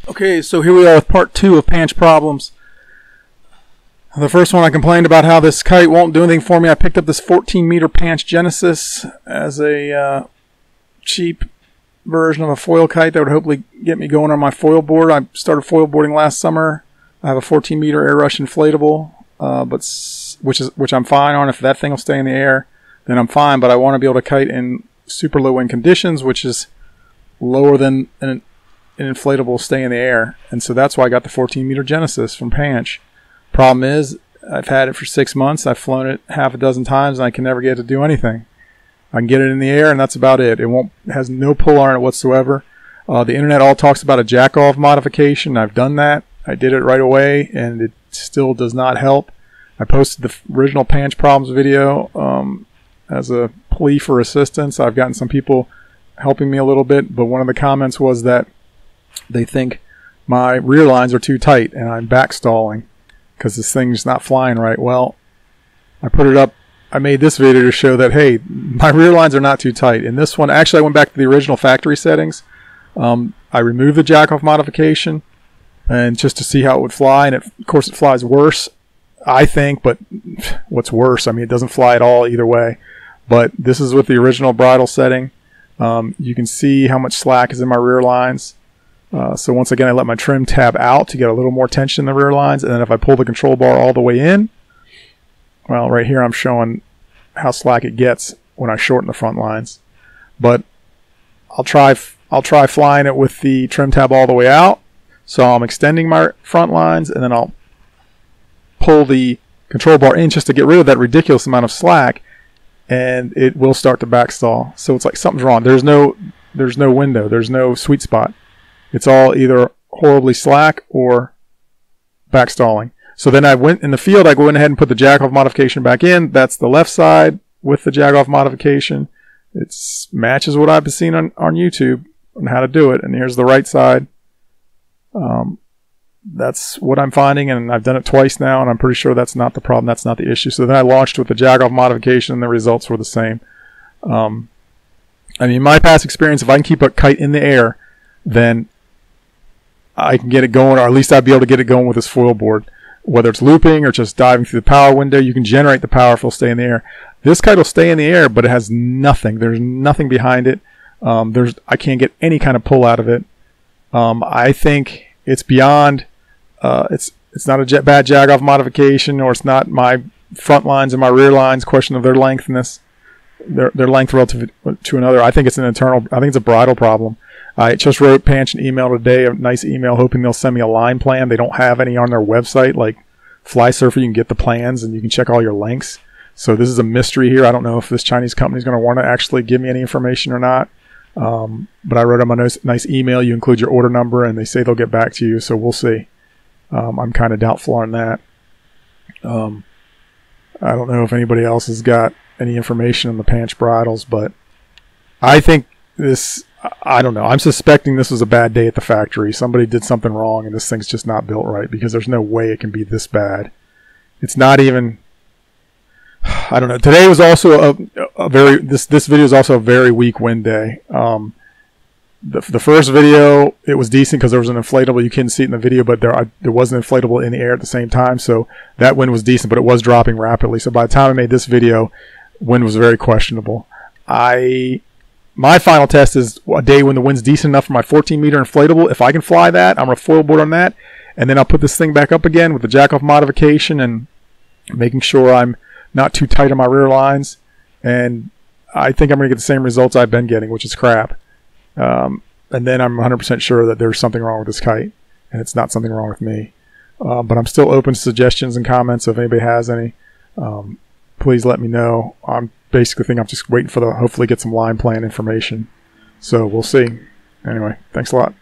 Okay, so here we are with part 2 of Pansh problems. The first one, I complained about how this kite won't do anything for me. I picked up this 14-meter Pansh Genesis as a cheap version of a foil kite that would hopefully get me going on my foil board. I started foil boarding last summer. I have a 14-meter air rush inflatable, which I'm fine on. If that thing will stay in the air, then I'm fine. But I want to be able to kite in super low wind conditions, which is lower than an inflatable stay in the air. And so that's why I got the 14-meter Genesis from Pansh. Problem is, I've had it for 6 months. I've flown it half a dozen times, and I can never get it to do anything. I can get it in the air, and that's about it. It has no pull on it whatsoever. The internet all talks about a jack-off modification. I've done that. I did it right away, and it still does not help. I posted the original Pansh problems video as a plea for assistance. I've gotten some people helping me a little bit, but one of the comments was that they think my rear lines are too tight, and I'm backstalling because this thing's not flying right. Well, I put it up. I made this video to show that, hey, my rear lines are not too tight. In this one, actually, I went back to the original factory settings. I removed the jack-off modification and just to see how it would fly. And of course, it flies worse, I think. But what's worse? I mean, it doesn't fly at all either way. But this is with the original bridle setting. You can see how much slack is in my rear lines. So once again, I let my trim tab out to get a little more tension in the rear lines. And then if I pull the control bar all the way in, well, right here I'm showing how slack it gets when I shorten the front lines. But I'll try flying it with the trim tab all the way out. So I'm extending my front lines, and then I'll pull the control bar in just to get rid of that ridiculous amount of slack, and it will start to backstall. So it's like something's wrong. There's no window. There's no sweet spot. It's all either horribly slack or backstalling. So then I went in the field, I go ahead and put the jack-off modification back in. That's the left side with the jack-off modification. It matches what I've seen on YouTube on how to do it. And here's the right side. That's what I'm finding, and I've done it twice now, and I'm pretty sure that's not the problem. That's not the issue. So then I launched with the jack-off modification, and the results were the same. I mean, my past experience, if I can keep a kite in the air, then I can get it going, or at least I'd be able to get it going with this foil board. Whether it's looping or just diving through the power window, you can generate the power if it'll stay in the air. This kite will stay in the air, but it has nothing. There's nothing behind it. I can't get any kind of pull out of it. I think it's beyond. It's not a bad jack-off modification, or it's not my front lines and my rear lines question of their lengthness, their length relative to another. I think it's an internal. I think it's a bridle problem. I just wrote Pansh an email today, a nice email, hoping they'll send me a line plan. They don't have any on their website. Like FlySurfer, you can get the plans and you can check all your lengths. So this is a mystery here. I don't know if this Chinese company is going to want to actually give me any information or not. But I wrote them a nice email. You include your order number, and they say they'll get back to you. So we'll see. I'm kind of doubtful on that. I don't know if anybody else has got any information on the Pansh bridles, but I think this. I don't know. I'm suspecting this was a bad day at the factory. Somebody did something wrong, and this thing's just not built right, because there's no way it can be this bad. It's not even. I don't know. Today was also this video is also a very weak wind day. The first video, it was decent because there was an inflatable. You couldn't see it in the video, but there was an inflatable in the air at the same time, so that wind was decent, but it was dropping rapidly. So by the time I made this video, wind was very questionable. My final test is a day when the wind's decent enough for my 14-meter inflatable. If I can fly that, I'm going to foil board on that, and then I'll put this thing back up again with the jack-off modification and making sure I'm not too tight on my rear lines. And I think I'm going to get the same results I've been getting, which is crap. And then I'm 100% sure that there's something wrong with this kite, and it's not something wrong with me. But I'm still open to suggestions and comments. So if anybody has any, please let me know. I'm just waiting for hopefully get some line plan information. So we'll see. Anyway, thanks a lot.